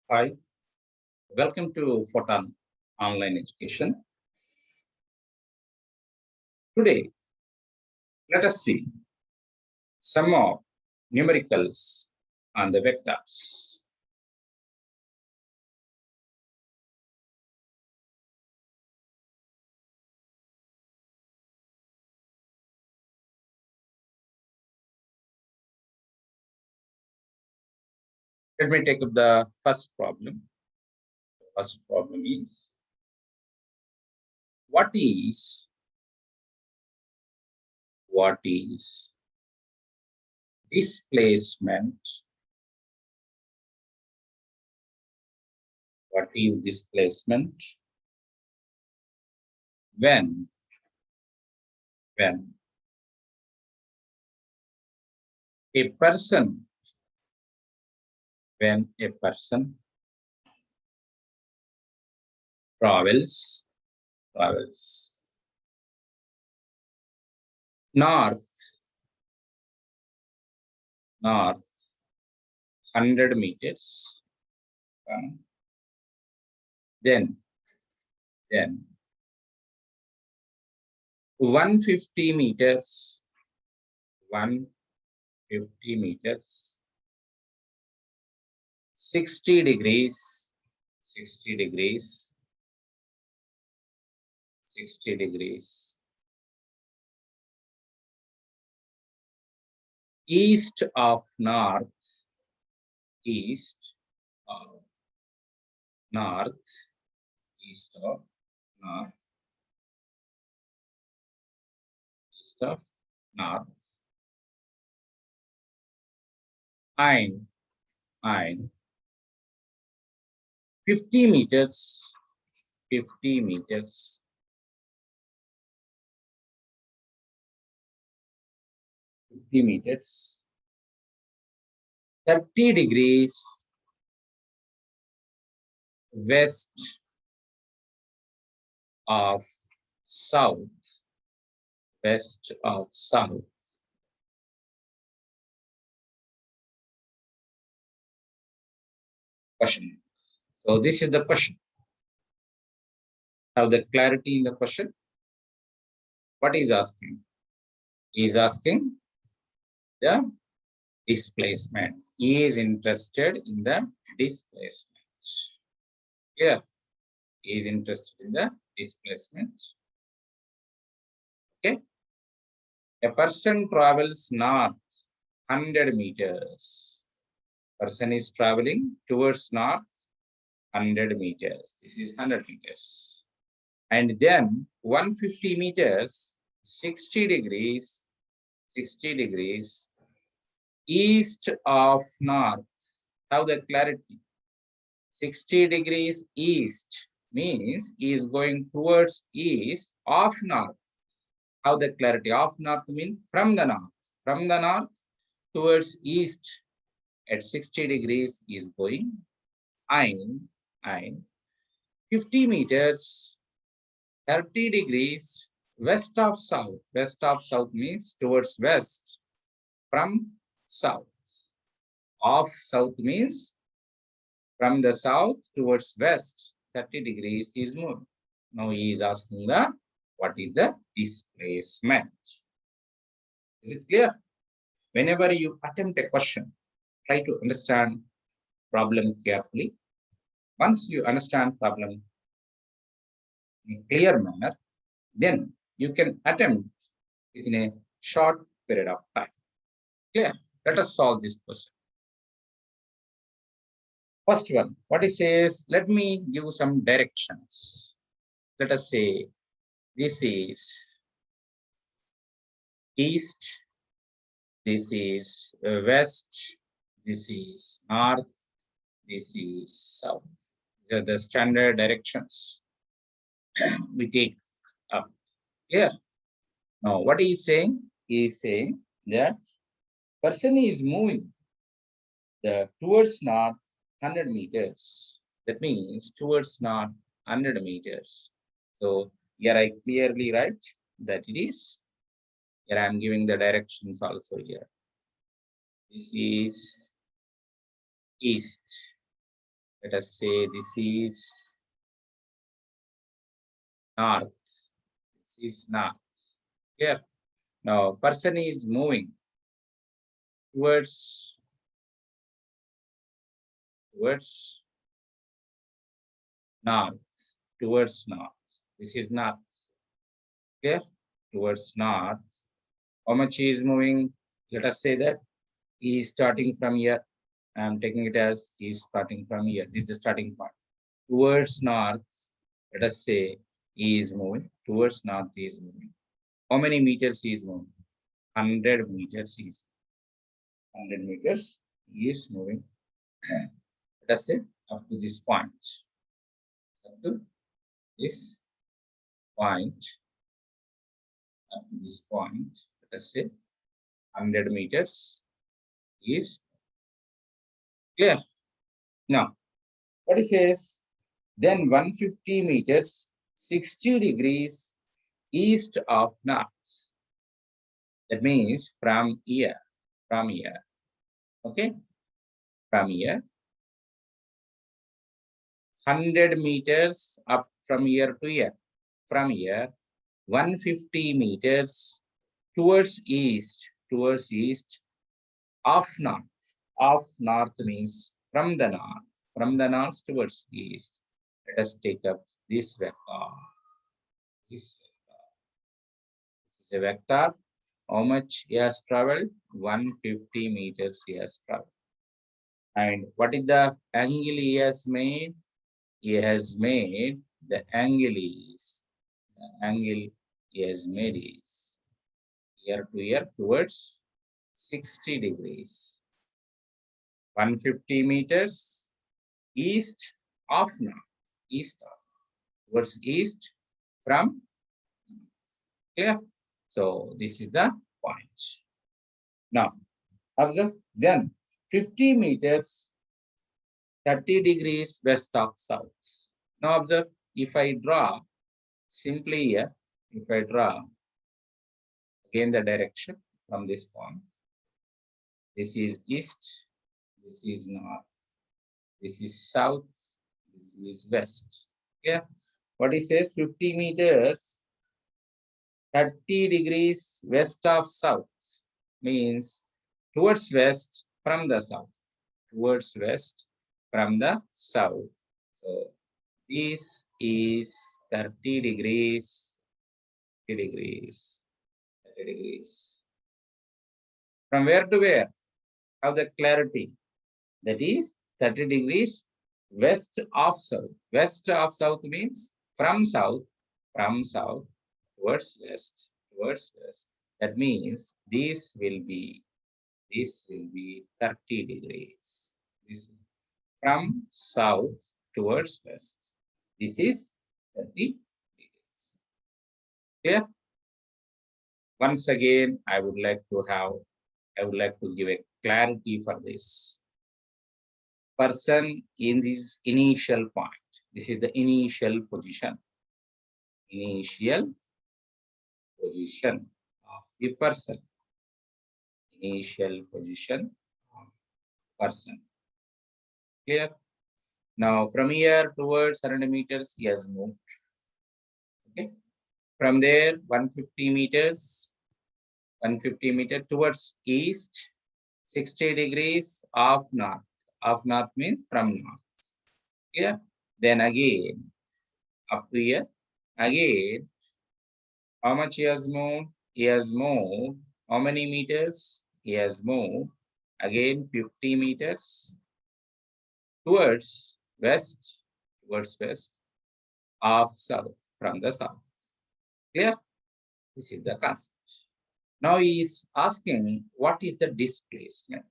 Hi, welcome to Photon Online Education. Today, let us see some of numericals on the vectors. Let me take up the first problem. The first problem is, what is displacement? What is displacement when a person travels north 100 meters, then 150 meters, 60 degrees, 60 degrees east of north, east of north, and 50 meters, 50 meters 30 degrees west of south, question. So this is the question. Have the clarity in the question. What is asking? He is asking the displacement. He is interested in the displacement. Here, he is interested in the displacement. Okay. A person travels north 100 meters. Person is traveling towards north 100 meters. This is 100 meters. And then 150 meters, 60 degrees east of north. Have the clarity. 60 degrees east means he is going towards east of north. Have the clarity. Of north means from the north towards east at 60 degrees is going. And 50 meters 30 degrees west of south. West of south means towards west from south. Of south means from the south towards west, 30 degrees is moving. Now he is asking what is the displacement? Is it clear? Whenever you attempt a question, try to understand problem carefully. Once you understand problem in a clear manner, then you can attempt within a short period of time. Clear? Let us solve this question. First one, what it says, let me give some directions. Let us say this is east, this is west, this is north, this is south. These are the standard directions we take up. Here. Now, what he is saying? He is saying that person is moving towards north 100 meters. That means towards north 100 meters. So here I clearly write that it is. Here I am giving the directions also here. This is east. Let us say this is north. This is north. Here. Now, person is moving towards north. Towards north. This is north. Here. Towards north. How much he is moving? Let us say that he is starting from here. I am taking it as he is starting from here. This is the starting point. Towards north, let us say he is moving. Towards north, he is moving. How many meters he is moving? 100 meters. He is 100 meters. He is moving. Let us say up to this point. Up to this point. Up to this point. Let us say 100 meters is clear. Now, what it says, then 150 meters, 60 degrees east of north. That means from here, okay? From here, 100 meters up from here to here. From here, 150 meters towards east of north. Of north means from the north towards east. Let us take up this vector. This is a vector. How much he has traveled? 150 meters he has traveled. And what is the angle he has made? He has made the angle he has made is here to here towards 60 degrees. 150 meters east of north. Towards east from clear. So this is the point. Now observe, then 50 meters 30 degrees west of south. Now observe, if I draw simply here, if I draw again the direction from this point, this is east, this is north, this is south, this is west. Yeah, what it says, 50 meters 30 degrees west of south means towards west from the south, towards west from the south. So this is 30 degrees, 30 degrees, 30 degrees. From where to where? Have the clarity. That is 30 degrees west of south. West of south means from south towards west, That means this will be 30 degrees. This from south towards west. This is 30 degrees. Clear? Once again, I would like to give a clarity for this. Person in this initial point. This is the initial position. Initial position of the person. Initial position of person. Clear? Now from here towards 100 meters, he has moved. Okay. From there, 150 meters towards east, 60 degrees of north. Of north means from north. Here, then again, up to here, again, how much he has moved? He has moved, how many meters? He has moved, again, 50 meters towards west of south, from the south. Clear? This is the concept. Now he is asking, what is the displacement?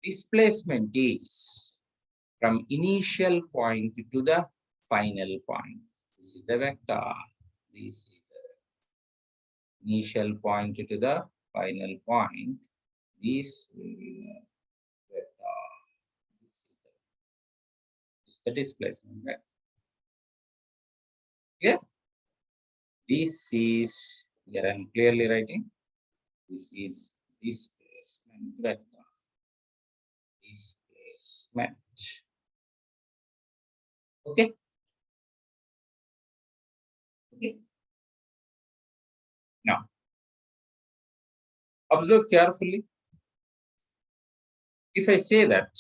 Displacement is from initial point to the final point. This is the vector. This is the initial point to the final point. This will be the vector. This is the displacement vector. Yeah. This is, here I am clearly writing, this is displacement vector. Displacement. Okay. Okay. Now, observe carefully. If I say that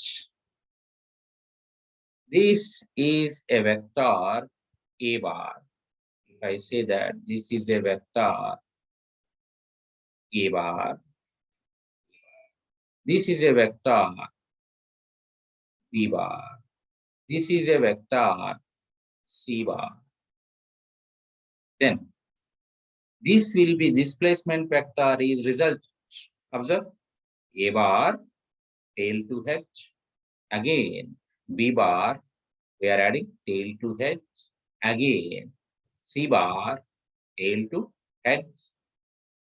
this is a vector A bar, if I say that this is a vector A bar, this is a vector B bar, this is a vector C bar, then this will be displacement vector is result. Observe A bar tail to H. Again B bar we are adding tail to H. Again C bar tail to H.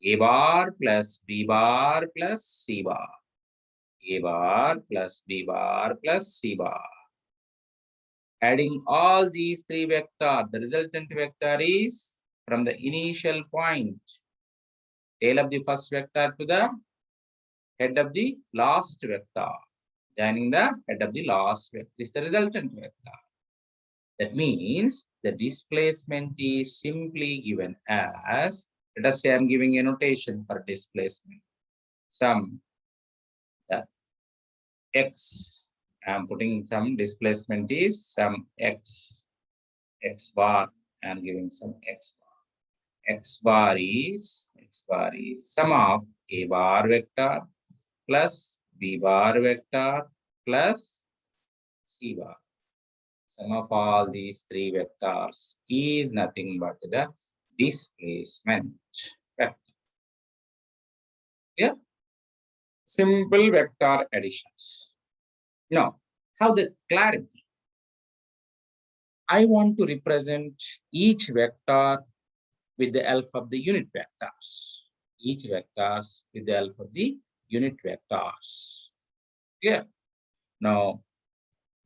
A bar plus B bar plus C bar. A bar plus B bar plus C bar. Adding all these three vectors, the resultant vector is from the initial point, tail of the first vector to the head of the last vector, joining the head of the last vector. This is the resultant vector. That means the displacement is simply given as, let us say I'm giving a notation for displacement. Some x, I'm putting some displacement is some x bar, I'm giving some x bar. X bar is sum of A bar vector plus B bar vector plus C bar. Sum of all these three vectors is nothing but the displacement vector. Yeah, simple vector additions. Now, how the clarity? I want to represent each vector with the help of the unit vectors. Each vectors with the help of the unit vectors. Yeah. Now,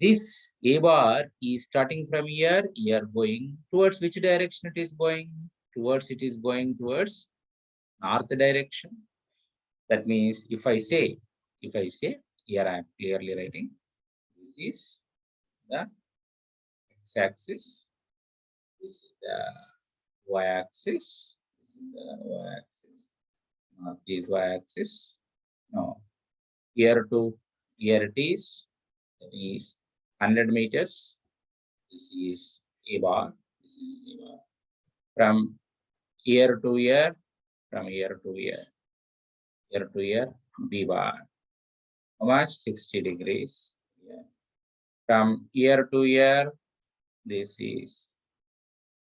this A bar is starting from here going towards which direction it is going? It is going towards north direction. That means if I say, here I am clearly writing, this is the x-axis, this is the y-axis, this is the y-axis, not this y-axis. No, here to here it is, that is 100 meters. This is A bar, this is A bar. From here to here, from here to here, B bar. How much? 60 degrees. Yeah. From here to here, this is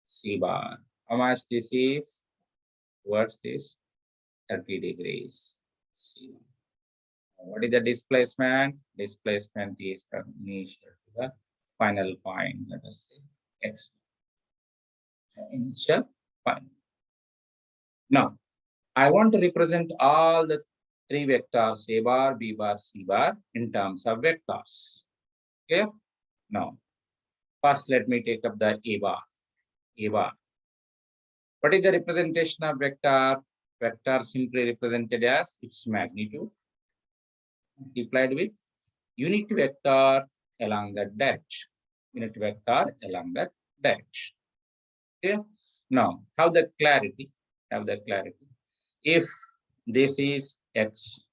C bar. How much this is? What's this? 30 degrees. C. What is the displacement? Displacement is from initial to the final point. Let us say X. Initial point. Now, I want to represent all the three vectors A bar, B bar, C bar in terms of vectors. Okay. Now, first let me take up the A bar. A bar. What is the representation of vector? Vector simply represented as its magnitude multiplied with unit vector along that direction. Unit vector along that direction. Okay. Now, have the clarity. If this is x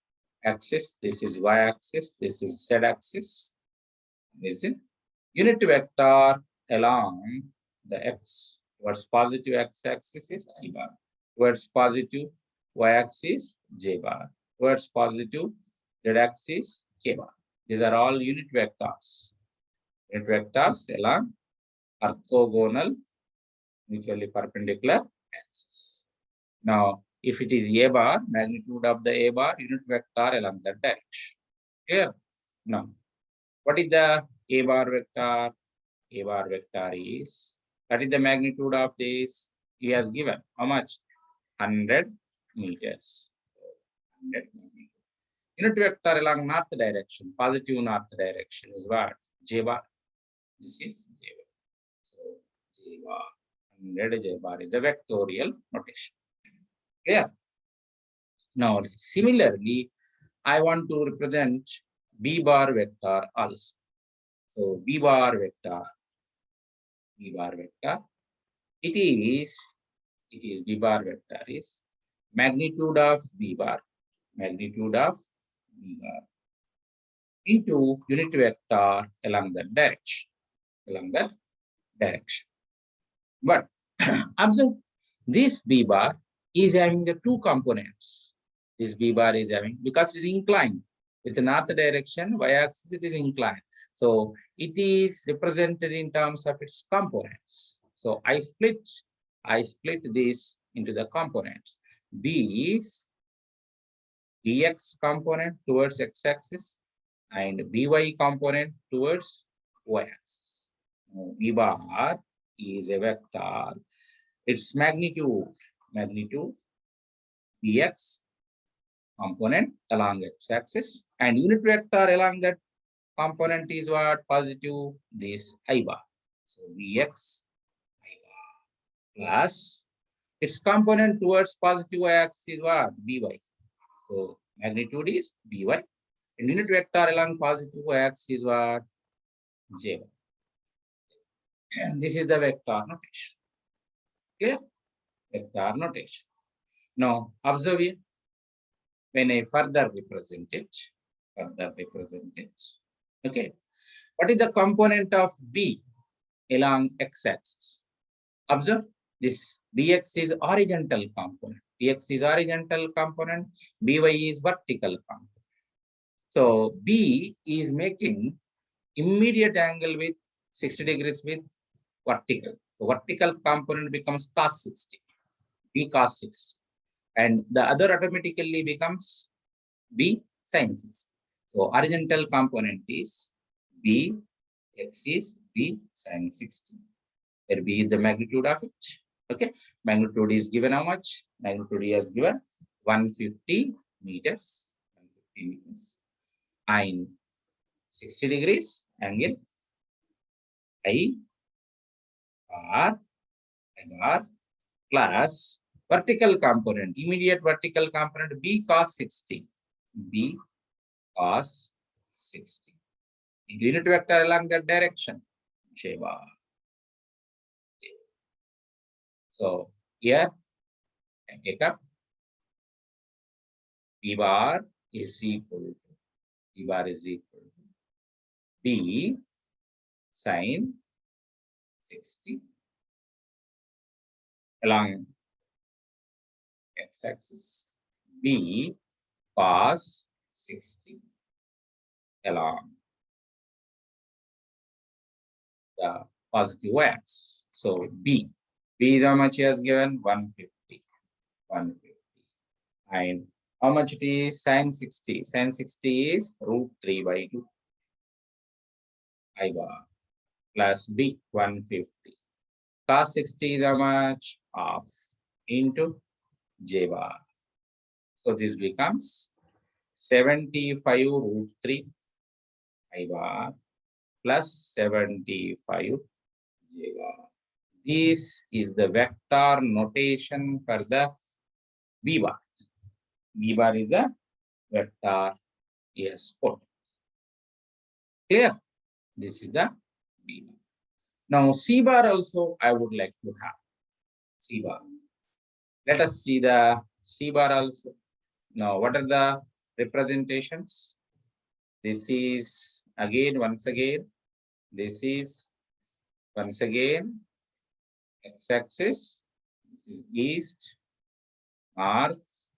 axis, this is y axis, this is z axis. This is unit vector along the x towards positive x-axis is I bar, towards positive y-axis j bar, towards positive z-axis k bar. These are all unit vectors. Unit vectors along orthogonal mutually perpendicular axis. Now, if it is A bar, magnitude of the A bar, unit vector along that direction. Here. Now, what is the A bar vector? A bar vector is, that is the magnitude of this. He has given how much? 100 meters. 100 meters. Unit vector along north direction, positive north direction is what? J bar. This is J bar. So, J bar. 100 J bar is a vectorial notation. Clear? Now, similarly, I want to represent B bar vector also. So, B bar vector B bar vector. It is B bar vector is magnitude of B bar, magnitude of B bar into unit vector along that direction. But observe, this B bar is having the two components. This B bar is having, because it is inclined with the north direction, y-axis it is inclined. So it is represented in terms of its components. So I split this into the components. B is Bx component towards x-axis and By component towards y-axis. B bar is a vector. Its magnitude Bx component along x-axis and unit vector along that component is what? Positive, this I bar. So Bx I bar plus its component towards positive y-axis is what? By. So magnitude is By. And unit vector along positive y-axis is what? Jy. And this is the vector notation. Clear? Vector notation. Now observe here. When I further represent it, okay. What is the component of B along x-axis? Observe, this Bx is horizontal component. Bx is horizontal component, By is vertical component. So B is making immediate angle with 60 degrees with vertical. So vertical component becomes cos 60, B cos 60. And the other automatically becomes B sin 60. So horizontal component is B, x is B sin 60. Where B is the magnitude of it. Okay, magnitude is given how much? Magnitude is given 150 meters. 150 meters. And 60 degrees angle I R plus vertical component, immediate vertical component B cos 60. B cos 60. Unit vector along that direction. J bar. So here I take up B bar is equal to B sin 60 along x-axis, B cos 60 along the positive axis. So B is how much he has given? 150. And how much it is? Sin 60. Sin 60 is root 3 by 2 I bar plus B 150. Cos 60 is how much? Half into J bar. So this becomes 75 root 3 I bar plus 75 J bar. This is the vector notation for the B bar. B bar is a vector yes put. Clear? This is the B bar. Now C bar also I would like to have. C bar. Let us see the C bar also. Now what are the representations? This is once again, this is once again x-axis. This is east, north.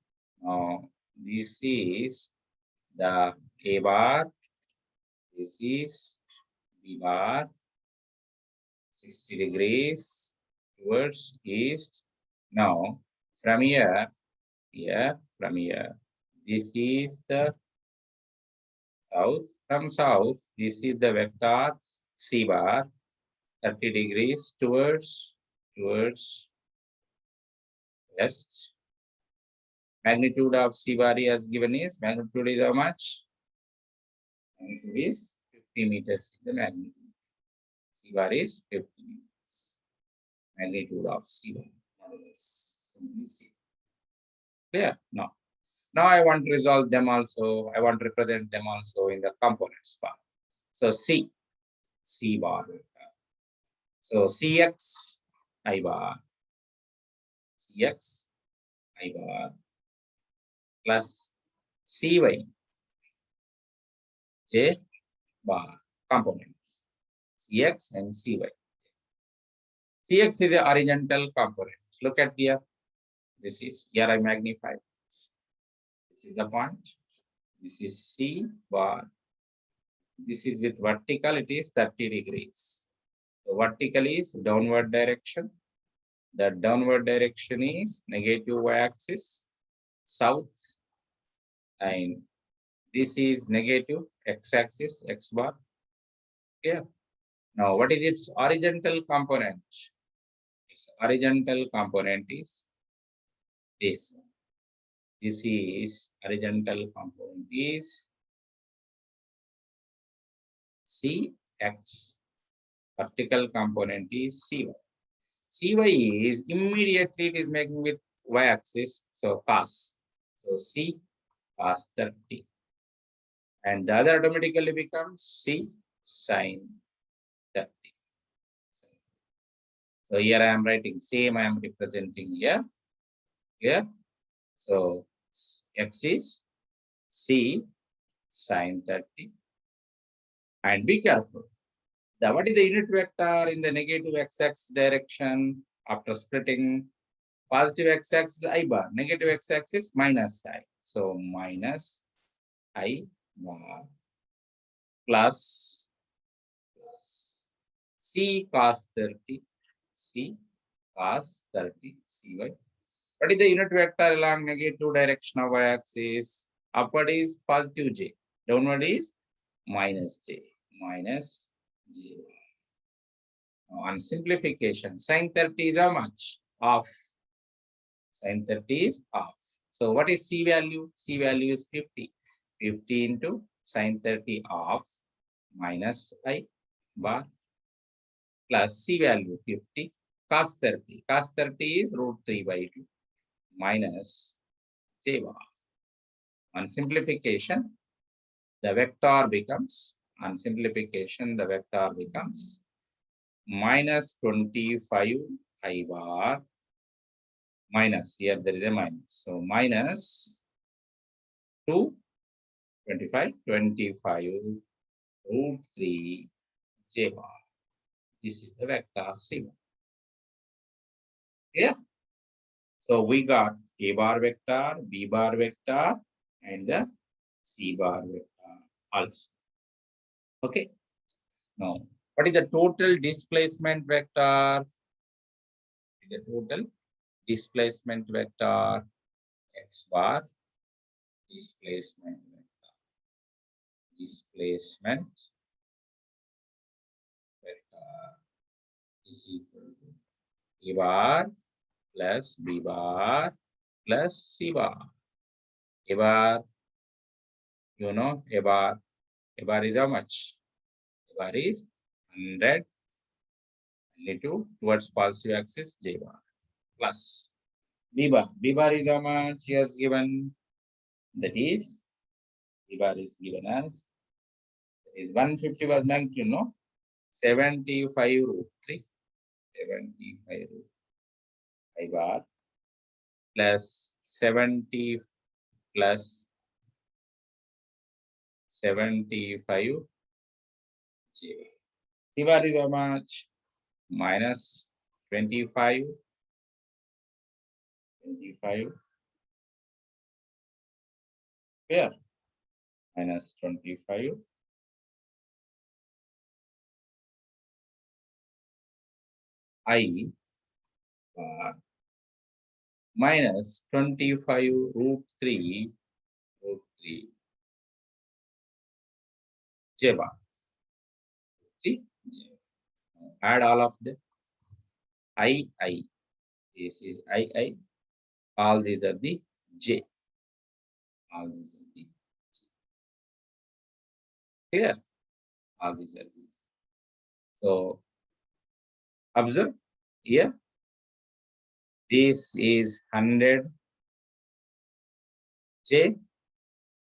Now this is the A bar. This is B bar. 60 degrees towards east. Now from here, this is the south. From south, this is the vector C bar. 30 degrees towards west. Magnitude of C bar as given is, magnitude is how much? Magnitude is 50 meters in the magnitude. C bar is 50 meters. Magnitude of C bar. Simply C. Clear? No. Now I want to resolve them also. I want to represent them also in the components form. So C bar vector. So Cx I bar, Cx I bar plus Cy J bar component, Cx and Cy. Cx is a horizontal component. Look at here. This is here I magnify. This is the point. This is C bar. This is with vertical, it is 30 degrees. The vertical is downward direction. The downward direction is negative y-axis, south. And this is negative x-axis, x bar. Here. Now, what is its horizontal component? Its horizontal component is this. This is horizontal component is Cx. Vertical component is Cy. Cy is immediately it is making with y-axis, so cos. So C cos 30. And the other automatically becomes C sin 30. So here I am writing same, I am representing here. Here. So x is C sin 30. And be careful. What is the unit vector in the negative x-axis direction after splitting? Positive x-axis I bar, negative x-axis minus I. So minus I bar plus C cos 30, C cos 30 Cy. What is the unit vector along negative direction of y-axis? Upward is positive j, downward is minus j, minus j. On simplification, sin 30 is how much? Off. Sin 30 is off. So what is C value? C value is 50. 50 into sin 30 off minus I bar plus C value 50 cos 30. Cos 30 is root 3 by 2 minus J bar. On simplification, the vector becomes, on simplification, the vector becomes minus 25 I bar minus, here there is a minus. So minus 2, 25 root 3 J bar. This is the vector C1. Yeah. So we got A bar vector, B bar vector, and the C bar vector also. Okay. Now, what is the total displacement vector? The total displacement vector x bar displacement vector. Displacement vector is equal to A bar plus B bar plus C bar. A bar, you know, A bar is how much? A bar is 100 negative towards positive axis J bar plus B bar. B bar is how much? He has given, that is B bar is given as is 150 was magnitude, no? 75 root 3. 75 root I bar plus 70 plus 75 J bar. C bar is how much? Minus 25 here minus 25 I minus 25 root 3 J bar. Add all of them. I. This is I. All these are the J. All these are the J. Here. All these are the. So observe here. This is 100 J,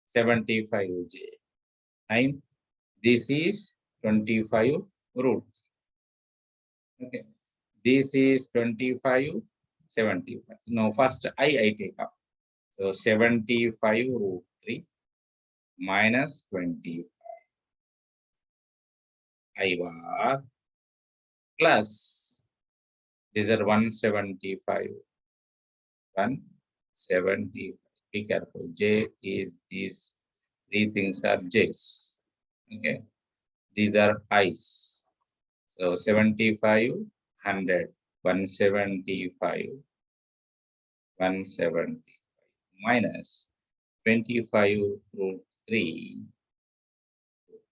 75 J. 9. This is 25 root. Okay. This is 25, 75. No, first I take up. So 75 root 3 minus 20 I bar plus these are 175. 170. Be careful. J is these three things are J's. Okay. These are I's. So 75, 100, 175, 170 minus 25 root 3,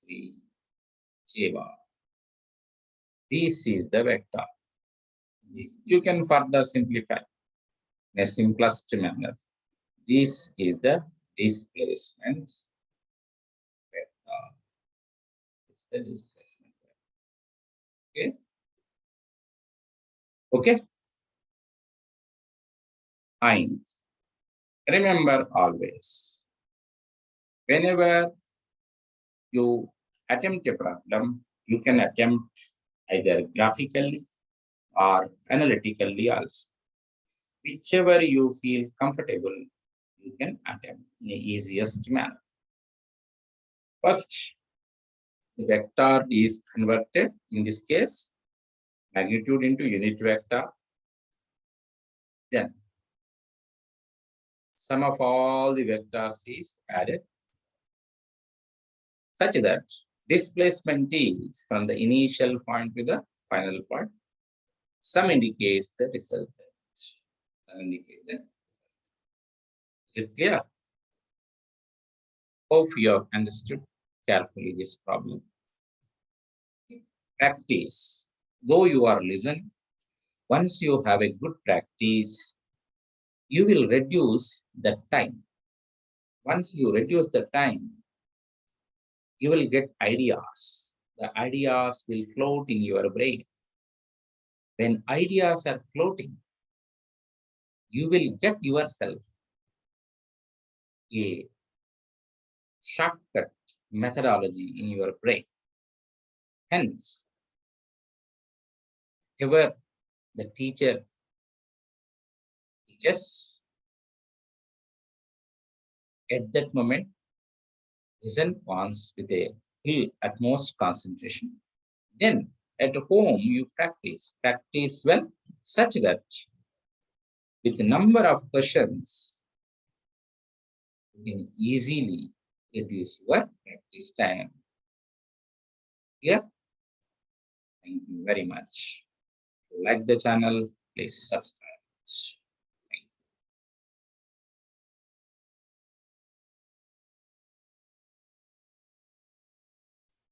3 J bar. This is the vector. You can further simplify in a simplest manner. This is the displacement vector. It's the displacement vector. Okay. Okay. And remember always, whenever you attempt a problem, you can attempt either graphically or analytically also. Whichever you feel comfortable, you can attempt in the easiest manner. First, the vector is converted, in this case, magnitude into unit vector. Then, sum of all the vectors is added such that displacement is from the initial point to the final point. Sum indicates the resultant. Sum indicates the result. Is it clear? Hope you have understood carefully this problem. Practice. Though you are listening, once you have a good practice, you will reduce the time. Once you reduce the time, you will get ideas. The ideas will float in your brain. When ideas are floating, you will get yourself a shortcut methodology in your brain. Hence, ever the teacher teaches, at that moment, listen once with a full utmost concentration. Then at home you practice well, such that with the number of questions, you can easily reduce your practice time. Clear? Thank you very much. If you like the channel, please subscribe.